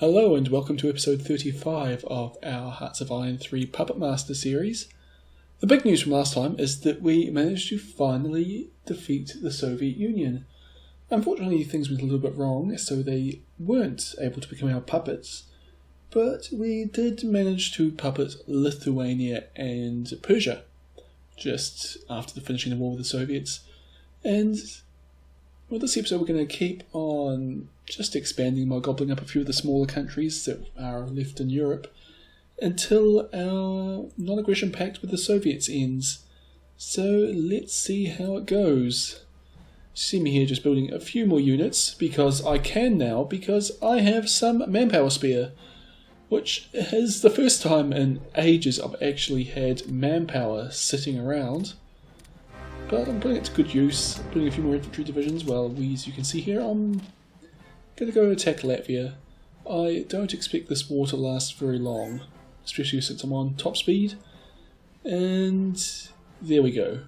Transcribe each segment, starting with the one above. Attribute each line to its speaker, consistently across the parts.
Speaker 1: Hello and welcome to episode 35 of our Hearts of Iron 3 Puppet Master series. The big news from last time is that we managed to finally defeat the Soviet Union. Unfortunately things went a little bit wrong, so they weren't able to become our puppets, but we did manage to puppet Lithuania and Persia just after the finishing the war with the Soviets. And well, this episode we're going to keep on just expanding by gobbling up a few of the smaller countries that are left in Europe until our non-aggression pact with the Soviets ends. So let's see how it goes. You see me here just building a few more units because I can now, because I have some manpower spare, which is the first time in ages I've actually had manpower sitting around. But I'm putting it to good use, putting a few more infantry divisions. Well, as you can see here, I'm going to go attack Latvia. I don't expect this war to last very long, especially since I'm on top speed. And there we go.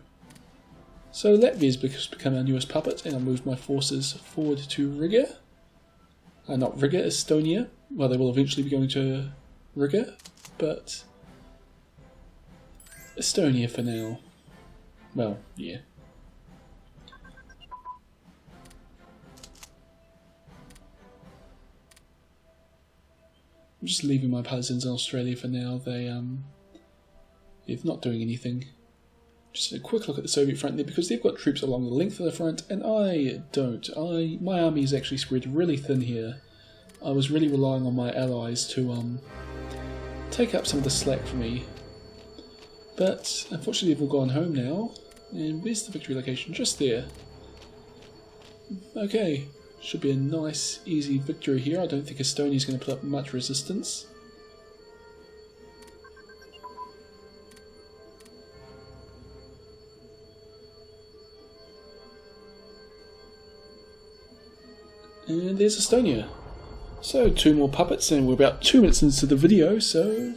Speaker 1: So Latvia's become our newest puppet, and I'll move my forces forward to Riga. Not Riga, Estonia. Well, they will eventually be going to Riga, but Estonia for now. Well, yeah. I'm just leaving my partisans in Australia for now. They're not doing anything. Just a quick look at the Soviet front there, because they've got troops along the length of the front, and I don't. My army is actually spread really thin here. I was really relying on my allies to take up some of the slack for me. But unfortunately they've all gone home now. And where's the victory location? Just there. Okay, should be a nice, easy victory here. I don't think Estonia's going to put up much resistance. And there's Estonia. So, 2 more puppets, and we're about 2 minutes into the video, so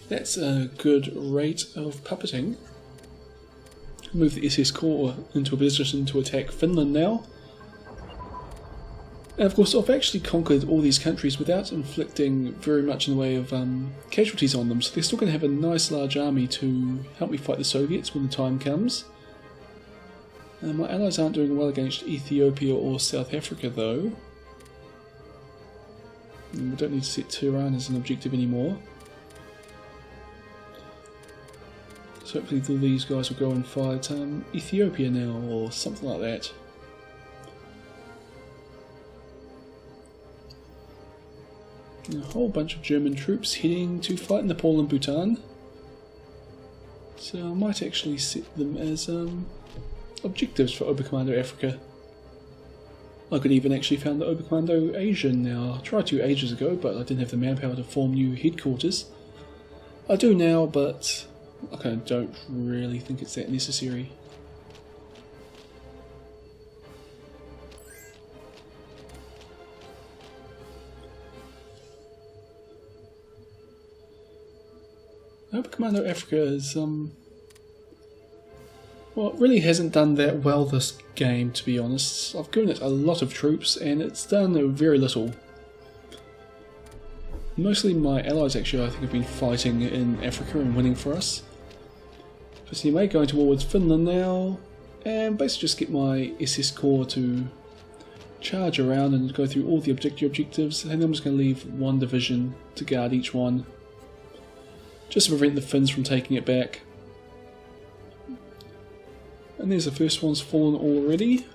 Speaker 1: that's a good rate of puppeting. Move the SS Corps into a position to attack Finland now. And of course I've actually conquered all these countries without inflicting very much in the way of casualties on them, so they're still going to have a nice large army to help me fight the Soviets when the time comes. My allies aren't doing well against Ethiopia or South Africa though. And we don't need to set Tehran as an objective anymore. So hopefully these guys will go and fight Ethiopia now, or something like that. And a whole bunch of German troops heading to fight Nepal and Bhutan. So I might actually set them as objectives for Oberkommando Africa. I could even actually found the Oberkommando Asia now. I tried to ages ago, but I didn't have the manpower to form new headquarters. I do now, but I don't really think it's that necessary. Oberkommando Africa is well, it really hasn't done that well this game, to be honest. I've given it a lot of troops and it's done very little. Mostly my allies actually I think have been fighting in Africa and winning for us. But anyway, going to war with Finland now, and basically just get my SS Corps to charge around and go through all the objectives, and then I'm just going to leave 1 division to guard each one, just to prevent the Finns from taking it back. And there's the first one's fallen already.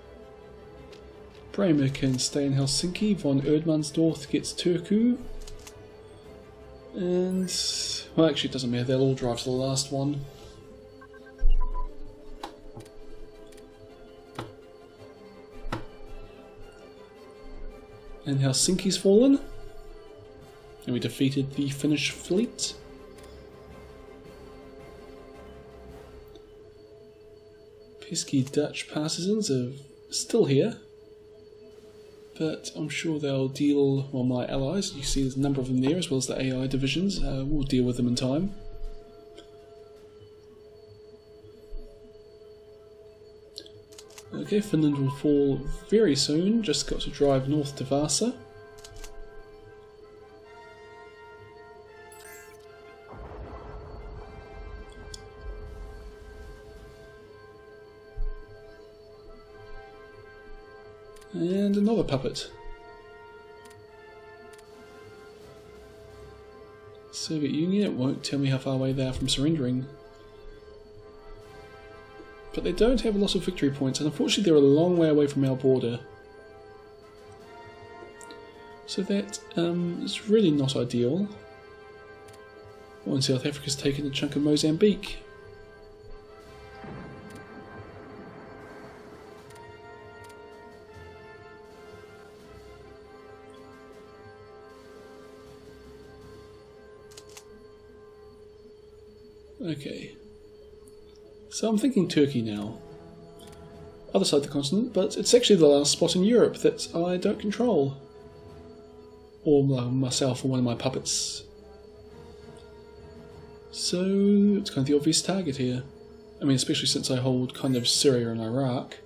Speaker 1: Bremer can stay in Helsinki, von Erdmannsdorf gets Turku, and well actually it doesn't matter, they'll all drive to the last one. And Helsinki's fallen, and we defeated the Finnish fleet. Pesky Dutch partisans are still here, but I'm sure they'll deal, well my allies, you see there's a number of them there as well as the AI divisions, we'll deal with them in time. Okay, Finland will fall very soon, just got to drive north to Vasa. And another puppet. Soviet Union, it won't tell me how far away they are from surrendering. But they don't have a lot of victory points, and unfortunately they're a long way away from our border. So that is really not ideal. Oh, and South Africa's taken a chunk of Mozambique. Okay. So I'm thinking Turkey now. Other side of the continent, but it's actually the last spot in Europe that I don't control. Or myself or one of my puppets. So it's kind of the obvious target here. I mean, especially since I hold kind of Syria and Iraq.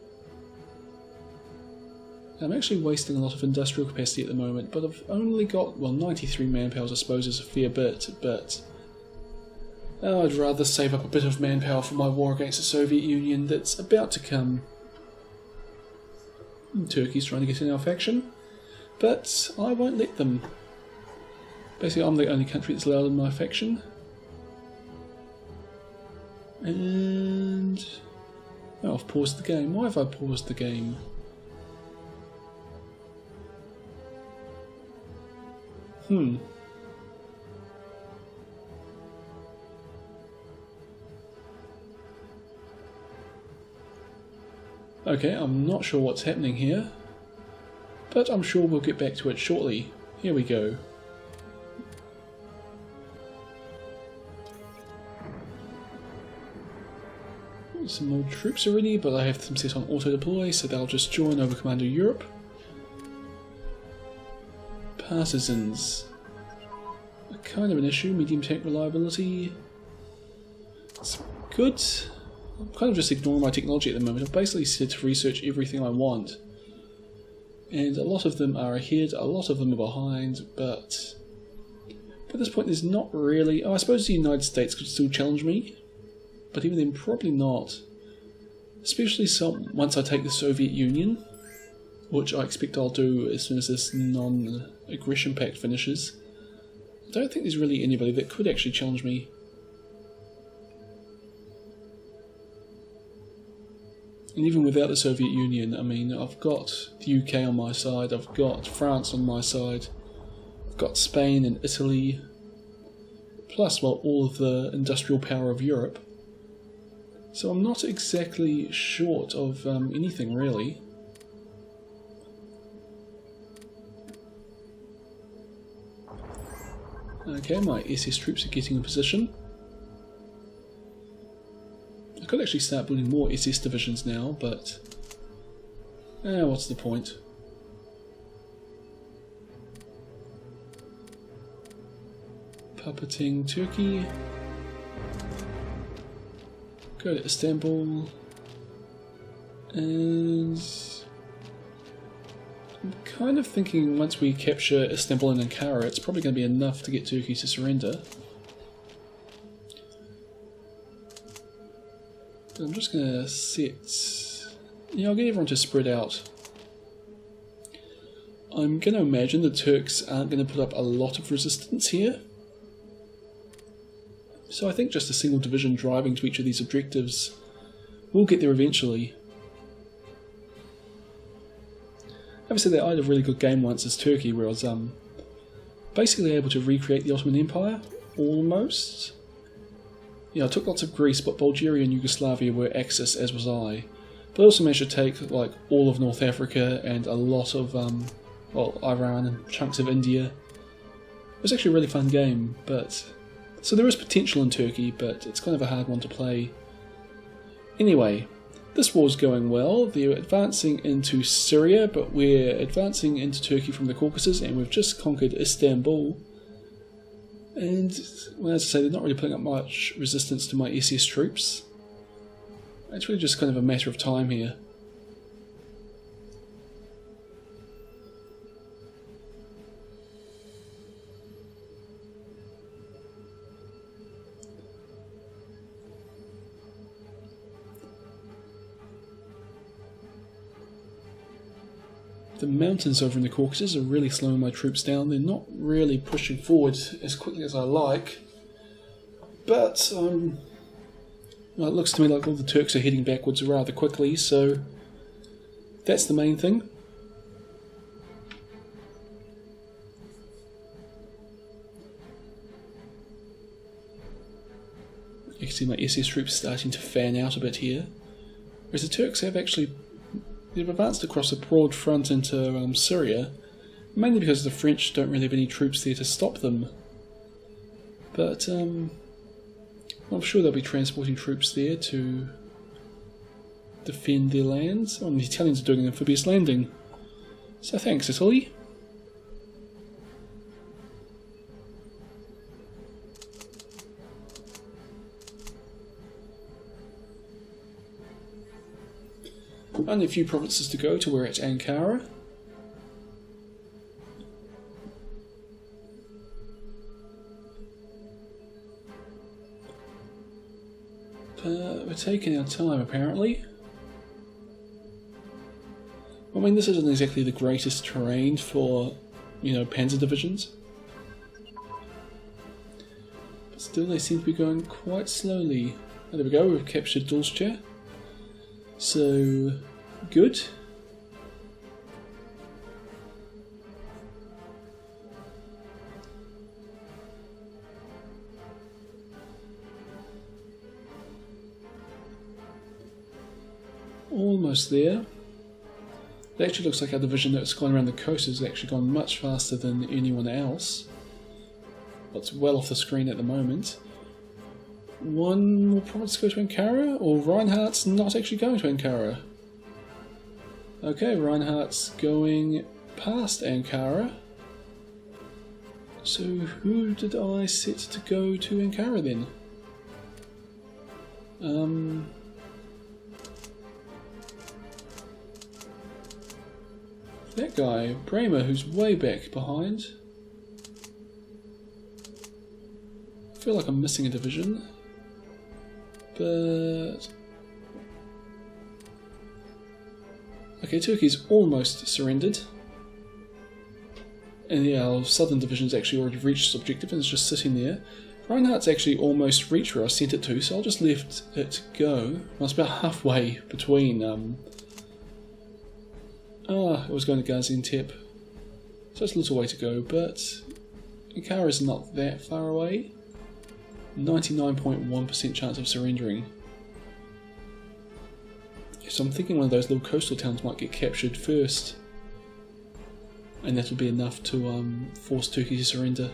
Speaker 1: I'm actually wasting a lot of industrial capacity at the moment, but I've only got, well, 93 manpower I suppose is a fair bit, but I'd rather save up a bit of manpower for my war against the Soviet Union that's about to come. Turkey's trying to get in our faction, but I won't let them. Basically, I'm the only country that's allowed in my faction. And oh, I've paused the game. Why have I paused the game? Okay, I'm not sure what's happening here, but I'm sure we'll get back to it shortly. Here we go. Some more troops already, but I have them set on auto-deploy, so they'll just join over Commando Europe. Partisans. Kind of an issue, medium tank reliability. It's good. I'm kind of just ignoring my technology at the moment. I've basically said to research everything I want. And a lot of them are ahead, a lot of them are behind, but at this point there's not really... Oh, I suppose the United States could still challenge me, but even then probably not. Especially once I take the Soviet Union, which I expect I'll do as soon as this non-aggression pact finishes. I don't think there's really anybody that could actually challenge me. And even without the Soviet Union, I mean, I've got the UK on my side, I've got France on my side, I've got Spain and Italy, plus, well, all of the industrial power of Europe. So I'm not exactly short of anything, really. Okay, my SS troops are getting in position. I could actually start building more SS divisions now, but what's the point? Puppeting Turkey. Go to Istanbul. And I'm kind of thinking once we capture Istanbul and Ankara, it's probably going to be enough to get Turkey to surrender. I'm just going to set... Yeah, I'll get everyone to spread out. I'm going to imagine the Turks aren't going to put up a lot of resistance here. So I think just a single division driving to each of these objectives will get there eventually. Obviously I had a really good game once as Turkey where I was basically able to recreate the Ottoman Empire, almost. Yeah, I took lots of Greece, but Bulgaria and Yugoslavia were Axis, as was I. But I also managed to take like all of North Africa and a lot of well, Iran and chunks of India. It was actually a really fun game, but so there is potential in Turkey, but it's kind of a hard one to play. Anyway, this war's going well. They're advancing into Syria, but we're advancing into Turkey from the Caucasus, and we've just conquered Istanbul. And, well, as I say, they're not really putting up much resistance to my SS troops. It's really just kind of a matter of time here. The mountains over in the Caucasus are really slowing my troops down. They're not really pushing forward as quickly as I like. But well, it looks to me like all the Turks are heading backwards rather quickly, so that's the main thing. You can see my SS troops starting to fan out a bit here. Whereas the Turks have they've advanced across a broad front into Syria, mainly because the French don't really have any troops there to stop them. But I'm sure they'll be transporting troops there to defend their lands. Oh, and the Italians are doing an amphibious landing. So thanks, Italy. Only a few provinces to go till we're at Ankara. But we're taking our time apparently. I mean, this isn't exactly the greatest terrain for, panzer divisions. But still they seem to be going quite slowly. Oh, there we go, we've captured Dulce. So, good. Almost there. It actually looks like our division that's gone around the coast has actually gone much faster than anyone else. It's well off the screen at the moment. One more province to go to Ankara, or Reinhardt's not actually going to Ankara? Okay, Reinhardt's going past Ankara. So who did I set to go to Ankara then? That guy, Bremer, who's way back behind. I feel like I'm missing a division. But okay, Turkey's almost surrendered, and yeah, our southern division's actually already reached its objective and it's just sitting there. Reinhardt's actually almost reached where I sent it to, so I'll just let it go. Well, it's about halfway between. It was going to Gaziantep, so it's a little way to go, but Ankara is not that far away. 99.1% chance of surrendering. So I'm thinking one of those little coastal towns might get captured first, and that will be enough to force Turkey to surrender.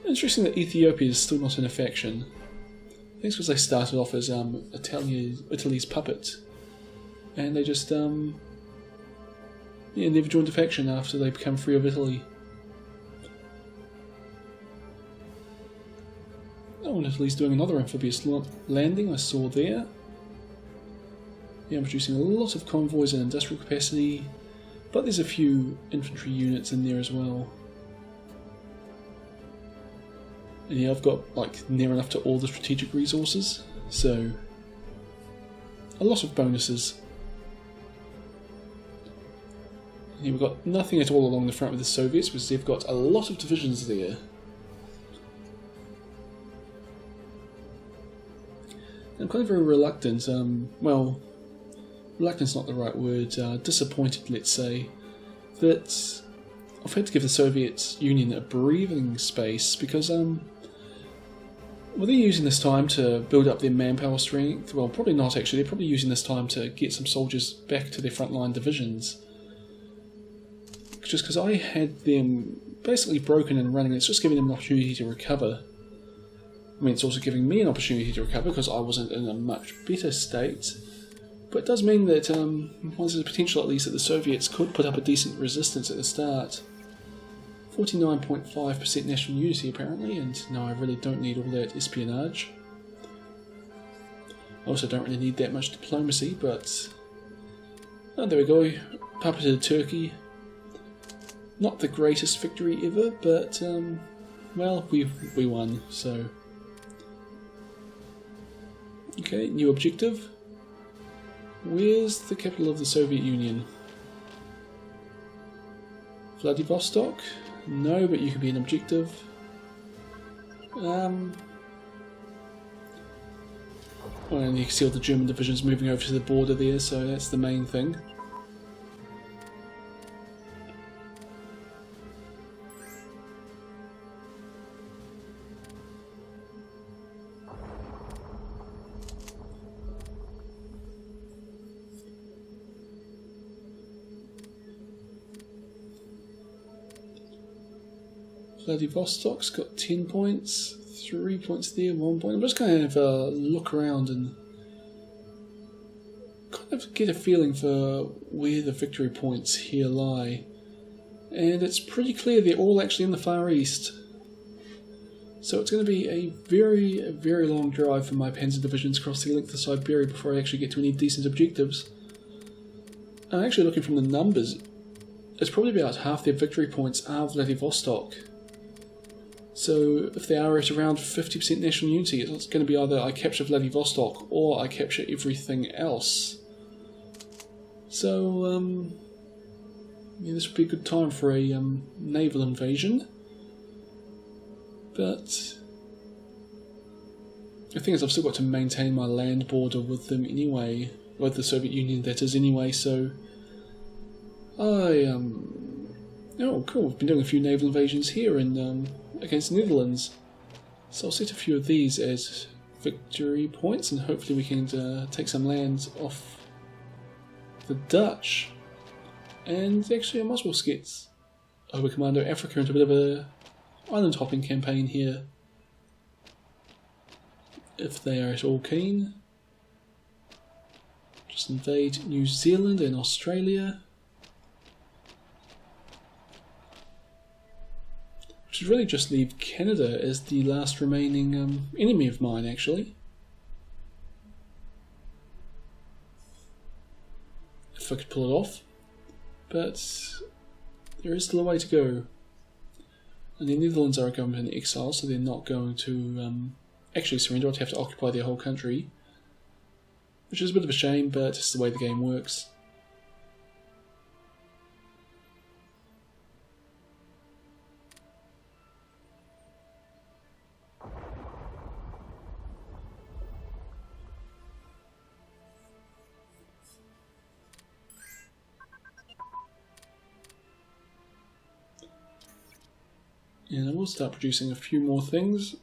Speaker 1: Interesting that Ethiopia is still not in a faction. I think it's because they started off as Italy's puppet, and they just never joined a faction after they become free of Italy. Oh, and Italy's doing another amphibious landing, I saw there. Yeah, I'm producing a lot of convoys and industrial capacity, but there's a few infantry units in there as well. And yeah, I've got near enough to all the strategic resources, so a lot of bonuses. And we've got nothing at all along the front with the Soviets, because they've got a lot of divisions there. I'm kind of very reluctant, well, reluctant's not the right word, disappointed, let's say, that I've had to give the Soviet Union a breathing space because, well, they're using this time to build up their manpower strength. Well, probably not actually, they're probably using this time to get some soldiers back to their frontline divisions. Just because I had them basically broken and running, it's just giving them an opportunity to recover. I mean, it's also giving me an opportunity to recover because I wasn't in a much better state. But it does mean that there's a potential at least that the Soviets could put up a decent resistance at the start. 49.5% national unity apparently, and no, I really don't need all that espionage. I also don't really need that much diplomacy, but... oh, there we go, puppeted Turkey. Not the greatest victory ever, but, well, we won, so... Okay, new objective. Where's the capital of the Soviet Union? Vladivostok? No, but you could be an objective. Well, and you can see all the German divisions moving over to the border there, so that's the main thing. Vladivostok's got 10 points, 3 points there, 1 point. I'm just going to have a look around and kind of get a feeling for where the victory points here lie. And it's pretty clear they're all actually in the Far East. So it's going to be a very, very long drive for my panzer divisions across the length of Siberia before I actually get to any decent objectives. I'm actually looking from the numbers. It's probably about half their victory points are Vladivostok. So if they are at around 50% national unity, it's going to be either I capture Vladivostok or I capture everything else. So, yeah, this would be a good time for a naval invasion. But the thing is, I've still got to maintain my land border with them anyway, with the Soviet Union that is anyway, so oh cool, we've been doing a few naval invasions here in against the Netherlands. So I'll set a few of these as victory points and hopefully we can take some land off the Dutch. And actually I might as well get Oberkommando Africa into a bit of a island hopping campaign here, if they are at all keen. Just invade New Zealand and Australia. Should really just leave Canada as the last remaining enemy of mine, actually. If I could pull it off. But there is still a way to go. And the Netherlands are a government in exile, so they're not going to actually surrender. I'd have to occupy their whole country. Which is a bit of a shame, but it's the way the game works. And I will start producing a few more things.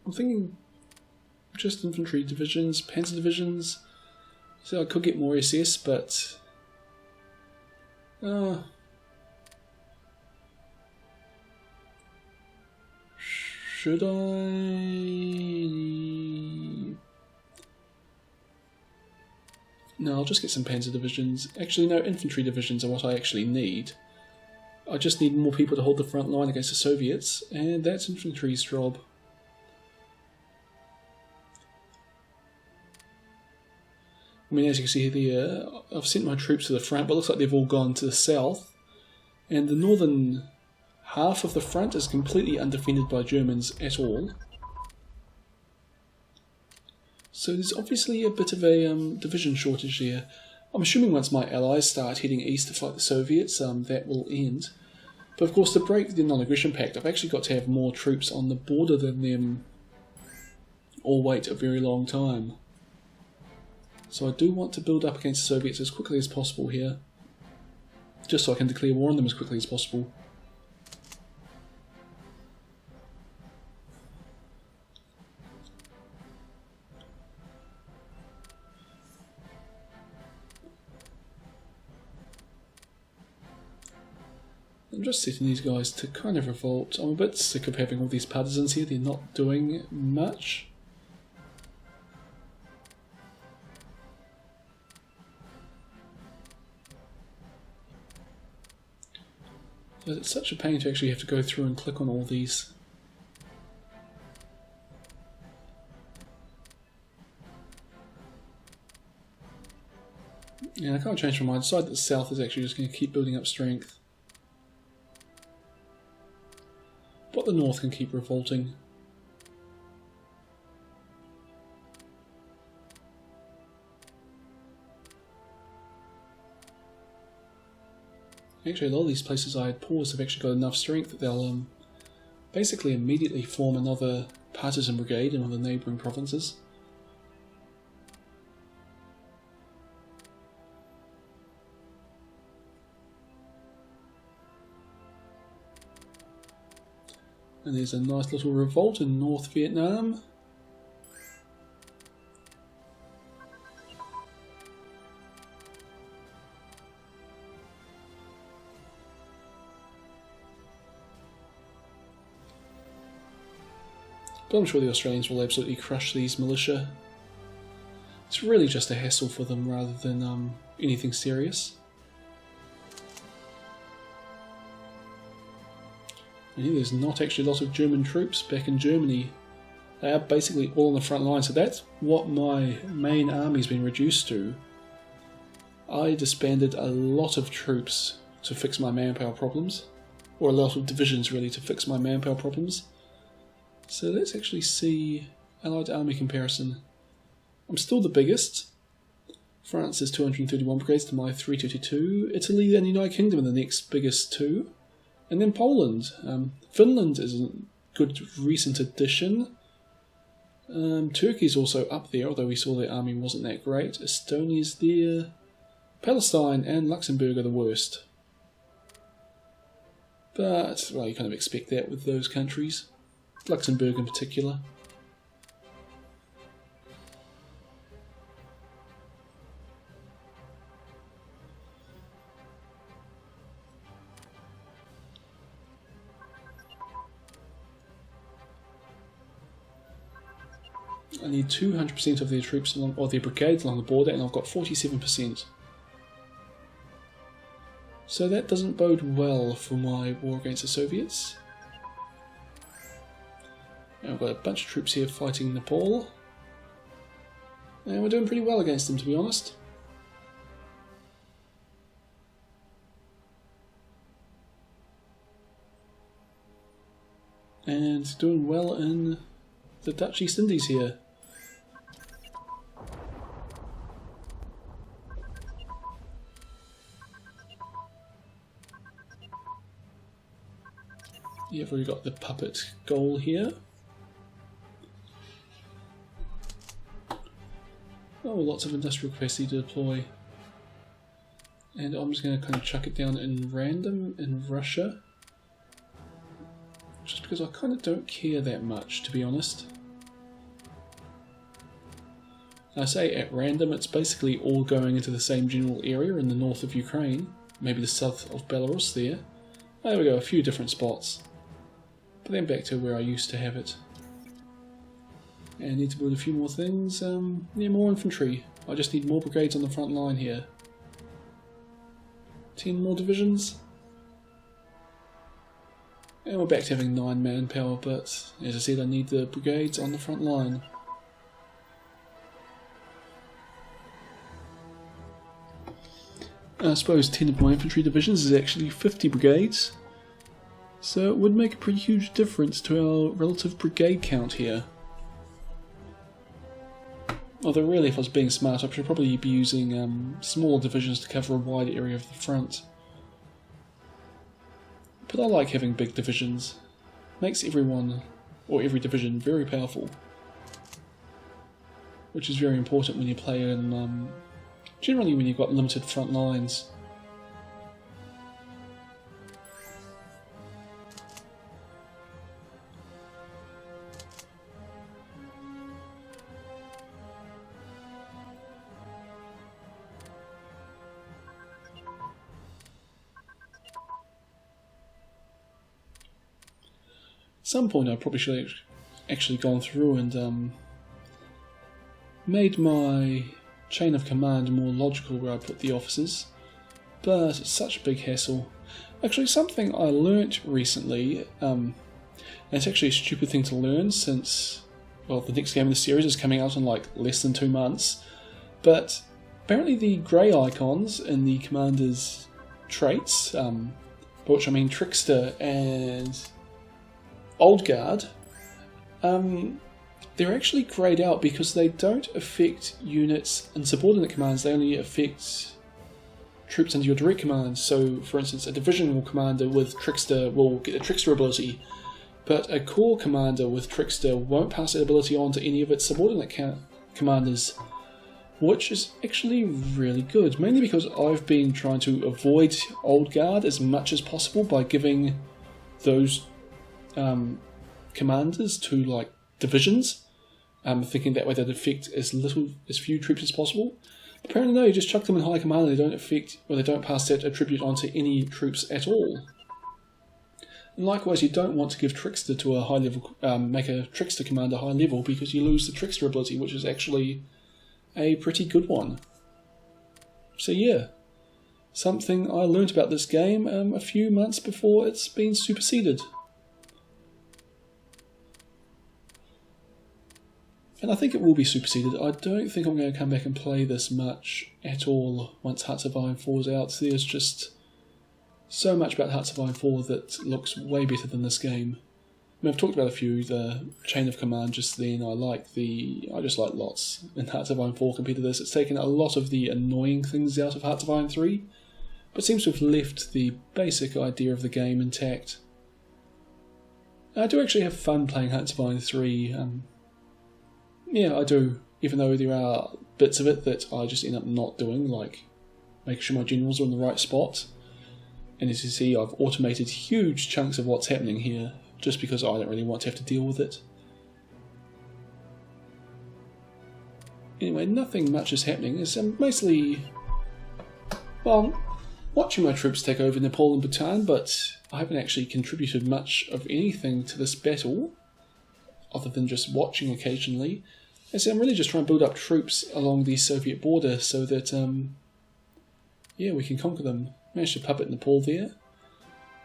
Speaker 1: I'm thinking just infantry divisions, panzer divisions. So I could get more SS, but should I? No, I'll just get some panzer divisions. Actually, no, infantry divisions are what I actually need. I just need more people to hold the front line against the Soviets, and that's infantry's job. I mean, as you can see here, I've sent my troops to the front, but it looks like they've all gone to the south. And the northern half of the front is completely undefended by Germans at all. So there's obviously a bit of a division shortage here. I'm assuming once my allies start heading east to fight the Soviets, that will end. But of course, to break the non-aggression pact, I've actually got to have more troops on the border than them, or wait a very long time. So I do want to build up against the Soviets as quickly as possible here, just so I can declare war on them as quickly as possible. I'm just setting these guys to kind of revolt. I'm a bit sick of having all these partisans here, they're not doing much. It's such a pain to actually have to go through and click on all these. Yeah, I can't change my mind. I decided that the south is actually just going to keep building up strength. But the north can keep revolting. Actually, a lot of these places I had paused have actually got enough strength that they'll basically immediately form another partisan brigade in one of the neighbouring provinces. And there's a nice little revolt in North Vietnam. But I'm sure the Australians will absolutely crush these militia. It's really just a hassle for them rather than anything serious. And here there's not actually a lot of German troops back in Germany. They are basically all on the front line, so that's what my main army's been reduced to. I disbanded a lot of troops to fix my manpower problems, or a lot of divisions really to fix my manpower problems. So let's actually see Allied army comparison. I'm still the biggest. France has 231 brigades to my 322. Italy and the United Kingdom are the next biggest two. And then Poland. Finland is a good recent addition. Turkey's also up there, although we saw their army wasn't that great. Estonia's there. Palestine and Luxembourg are the worst. But, well, you kind of expect that with those countries. Luxembourg in particular. I need 200% of their troops along, or their brigades along the border, and I've got 47%. So that doesn't bode well for my war against the Soviets. And I've got a bunch of troops here fighting Nepal. And we're doing pretty well against them, to be honest. And doing well in the Dutch East Indies here. Yeah, I've already got the puppet goal here. Oh, lots of industrial capacity to deploy. And I'm just going to kind of chuck it down in random in Russia. Just because I kind of don't care that much, to be honest. I say at random, it's basically all going into the same general area in the north of Ukraine. Maybe the south of Belarus there. There we go, a few different spots. But then back to where I used to have it. And I need to build a few more things. Yeah, more infantry. I just need more brigades on the front line here. 10 more divisions. And we're back to having 9 manpower, but as I said, I need the brigades on the front line. I suppose 10 of my infantry divisions is actually 50 brigades. So it would make a pretty huge difference to our relative brigade count here. Although really, if I was being smart, I should probably be using smaller divisions to cover a wide area of the front. But I like having big divisions. Makes everyone, or every division, very powerful. Which is very important when you play in, generally when you've got limited front lines. At some point I probably should have actually gone through and made my chain of command more logical where I put the officers, but it's such a big hassle. Actually, something I learnt recently, and it's actually a stupid thing to learn since, well, the next game in the series is coming out in like less than 2 months, but apparently the grey icons in the commander's traits, by which I mean Trickster and Old Guard, they're actually greyed out because they don't affect units in subordinate commands, they only affect troops under your direct command. So, for instance, a divisional commander with Trickster will get the Trickster ability, but a corps commander with Trickster won't pass that ability on to any of its subordinate commanders, which is actually really good, mainly because I've been trying to avoid Old Guard as much as possible by giving those commanders to like divisions, thinking that way they'd affect as few troops as possible. Apparently no, you just chuck them in high command and they don't affect, or they don't pass that attribute onto any troops at all. And likewise, you don't want to give Trickster to a high level, make a Trickster commander high level, because you lose the Trickster ability, which is actually a pretty good one. So yeah, something I learnt about this game a few months before it's been superseded. And I think it will be superseded. I don't think I'm going to come back and play this much at all once Hearts of Iron 4 is out. There's just so much about Hearts of Iron 4 that looks way better than this game. I mean, I've talked about a few, the Chain of Command just then. I just like lots in Hearts of Iron 4 compared to this. It's taken a lot of the annoying things out of Hearts of Iron 3, but seems to have left the basic idea of the game intact. I do actually have fun playing Hearts of Iron 3. Yeah, I do, even though there are bits of it that I just end up not doing, like making sure my generals are in the right spot. And as you see, I've automated huge chunks of what's happening here, just because I don't really want to have to deal with it. Anyway, nothing much is happening. It's mostly, well, watching my troops take over Nepal and Bhutan, but I haven't actually contributed much of anything to this battle, other than just watching occasionally. And so I'm really just trying to build up troops along the Soviet border so that, yeah, we can conquer them. Managed to puppet Nepal there.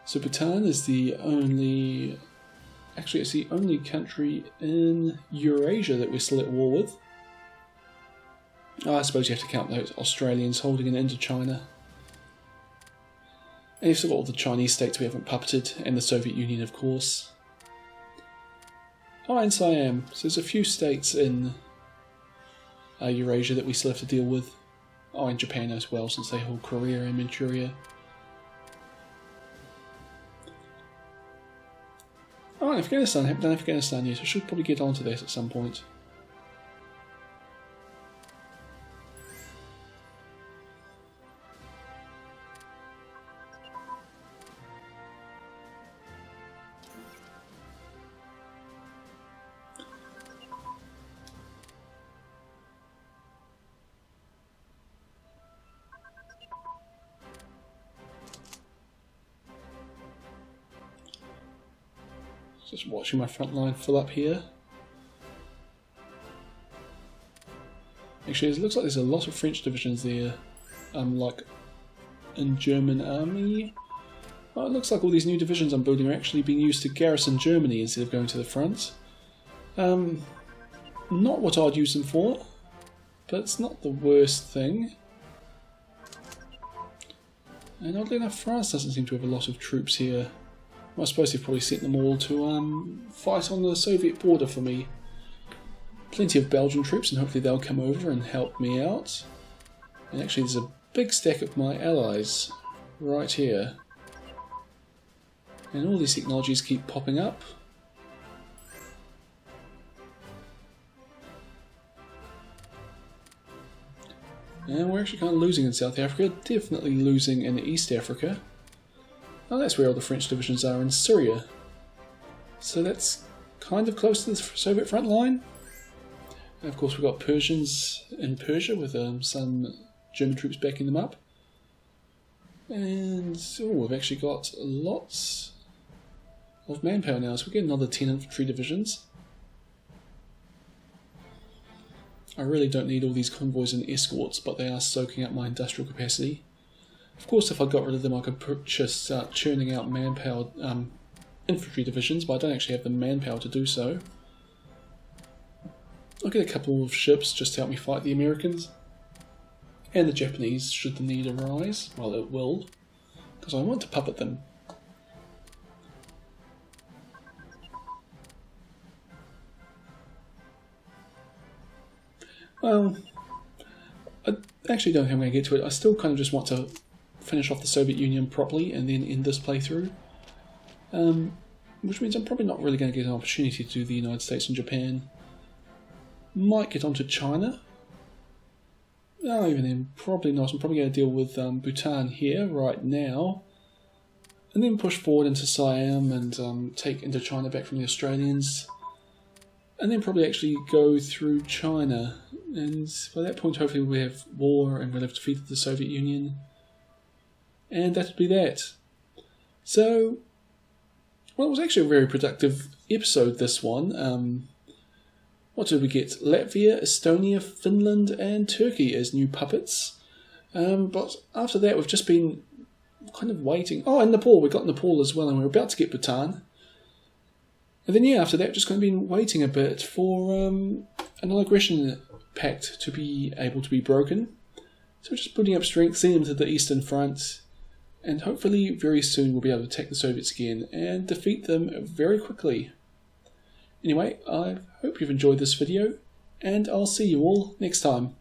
Speaker 1: So Bhutan is the only... Actually, it's the only country in Eurasia that we're still at war with. Oh, I suppose you have to count those Australians holding in Indochina. And you've still got all the Chinese states we haven't puppeted, and the Soviet Union, of course. Oh, and Siam. So there's a few states in Eurasia that we still have to deal with. Oh, and Japan as well, since they hold Korea and Manchuria. Oh, and Afghanistan. I haven't done Afghanistan yet. I should probably get onto that at some point. Just watching my front line fill up here. Actually, it looks like there's a lot of French divisions there, like in German army. Oh, it looks like all these new divisions I'm building are actually being used to garrison Germany instead of going to the front. Not what I'd use them for, but it's not the worst thing. And oddly enough, France doesn't seem to have a lot of troops here. I suppose they've probably sent them all to fight on the Soviet border for me. Plenty of Belgian troops, and hopefully they'll come over and help me out. And actually there's a big stack of my allies right here. And all these technologies keep popping up. And we're actually kind of losing in South Africa, definitely losing in East Africa. Oh, that's where all the French divisions are in Syria. So that's kind of close to the Soviet front line. And of course we've got Persians in Persia with some German troops backing them up. And oh, we've actually got lots of manpower now, so we get another 10 infantry divisions. I really don't need all these convoys and escorts, but they are soaking up my industrial capacity. Of course, if I got rid of them, I could just start churning out manpower infantry divisions, but I don't actually have the manpower to do so. I'll get a couple of ships just to help me fight the Americans. And the Japanese, should the need arise. Well, it will, because I want to puppet them. Well, I actually don't think I'm going to get to it. I still kind of just want to finish off the Soviet Union properly and then end this playthrough. Which means I'm probably not really going to get an opportunity to do the United States and Japan. Might get onto China. No, even then, probably not. I'm probably going to deal with Bhutan here right now. And then push forward into Siam and take Indochina back from the Australians. And then probably actually go through China. And by that point, hopefully we have war and we'll have defeated the Soviet Union. And that would be that. So, well, it was actually a very productive episode, this one. What did we get? Latvia, Estonia, Finland, and Turkey as new puppets. But after that, we've just been kind of waiting. Oh, and Nepal. We got Nepal as well, and we're about to get Bhutan. And then, yeah, after that, just kind of been waiting a bit for an aggression pact to be able to be broken. So we're just putting up strength, sending them to the Eastern Front, and hopefully very soon we'll be able to attack the Soviets again and defeat them very quickly. Anyway, I hope you've enjoyed this video, and I'll see you all next time.